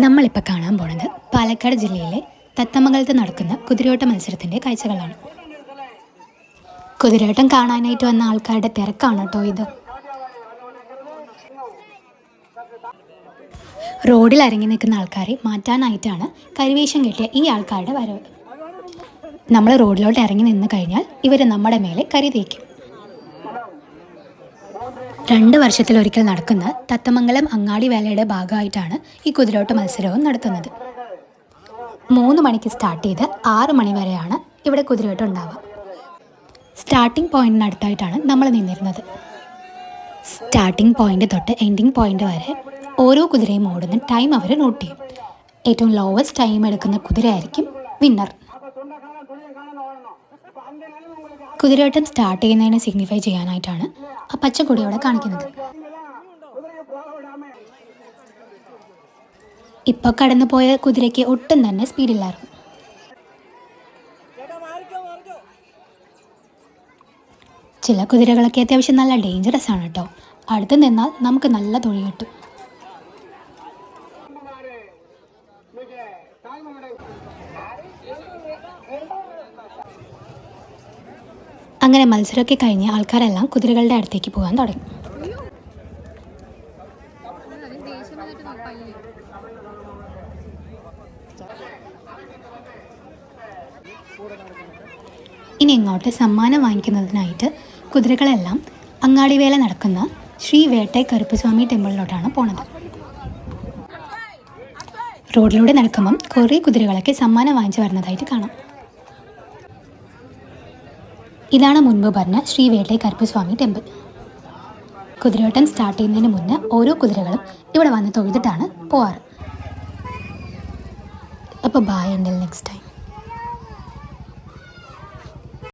നമ്മളിപ്പോൾ കാണാൻ പോണത് പാലക്കാട് ജില്ലയിലെ തത്തമംഗലത്ത് നടക്കുന്ന കുതിരയോട്ട മത്സരത്തിൻ്റെ കാഴ്ചകളാണ്. കുതിരയോട്ടം കാണാനായിട്ട് വന്ന ആൾക്കാരുടെ തിരക്കാണ് കേട്ടോ ഇത്. റോഡിൽ ഇറങ്ങി നിൽക്കുന്ന ആൾക്കാരെ മാറ്റാനായിട്ടാണ് കരിവേഷം കെട്ടിയ ഈ ആൾക്കാരുടെ വരവ്. നമ്മൾ റോഡിലോട്ട് ഇറങ്ങി നിന്ന് കഴിഞ്ഞാൽ ഇവർ നമ്മുടെ മേലെ കരി തേക്കും. 2 വർഷത്തിലൊരിക്കൽ നടക്കുന്ന തത്തമംഗലം അങ്ങാടി വേലയുടെ ഭാഗമായിട്ടാണ് ഈ കുതിരോട്ട മത്സരവും നടത്തുന്നത്. 3 മണിക്ക് സ്റ്റാർട്ട് ചെയ്ത് 6 മണി വരെയാണ് ഇവിടെ കുതിരോട്ടം ഉണ്ടാവുക. സ്റ്റാർട്ടിംഗ് പോയിന്റിനടുത്തായിട്ടാണ് നമ്മൾ നിന്നിരുന്നത്. സ്റ്റാർട്ടിംഗ് പോയിന്റ് തൊട്ട് എൻഡിങ് പോയിന്റ് വരെ ഓരോ കുതിരയും ഓടുന്ന ടൈം അവർ നോട്ട് ചെയ്യും. ഏറ്റവും ലോവസ്റ്റ് ടൈം എടുക്കുന്ന കുതിരയായിരിക്കും വിന്നർ. കുതിരയോട്ടം സ്റ്റാർട്ട് ചെയ്യുന്നതിനെ സിഗ്നിഫൈ ചെയ്യാനായിട്ടാണ് ആ പച്ചക്കൊടി അവിടെ കാണിക്കുന്നത്. ഇപ്പോൾ കടന്നു പോയ കുതിരയ്ക്ക് ഒട്ടും തന്നെ സ്പീഡില്ലായിരുന്നു. ചില കുതിരകളൊക്കെ അത്യാവശ്യം നല്ല ഡേഞ്ചറസ് ആണ് കേട്ടോ. അടുത്ത് നിന്നാൽ നമുക്ക് നല്ല തൊഴി കിട്ടും. അങ്ങനെ മത്സരമൊക്കെ കഴിഞ്ഞ് ആൾക്കാരെല്ലാം കുതിരകളുടെ അടുത്തേക്ക് പോകാൻ തുടങ്ങി. ഇനി ഇങ്ങോട്ട് സമ്മാനം വാങ്ങിക്കുന്നതിനായിട്ട് കുതിരകളെല്ലാം അങ്ങാടിവേല നടക്കുന്ന ശ്രീ വേട്ടൈ കറുപ്പസ്വാമി ടെമ്പിളിലോട്ടാണ് പോണത്. റോഡിലൂടെ നടക്കുമ്പം കുറേ കുതിരകളൊക്കെ സമ്മാനം വാങ്ങിച്ചു വരുന്നതായിട്ട് കാണാം. ഇതാണ് മുൻപ് പറഞ്ഞ ശ്രീ വേട്ടൈ കറുപ്പസ്വാമി ടെമ്പിൾ. കുതിരയോട്ടം സ്റ്റാർട്ട് ചെയ്യുന്നതിന് മുന്നേ ഓരോ കുതിരകളും ഇവിടെ വന്ന് തൊഴുതിട്ടാണ് പോവാറ്. അപ്പോൾ ബൈ അണ്ടിൽ നെക്സ്റ്റ് ടൈം.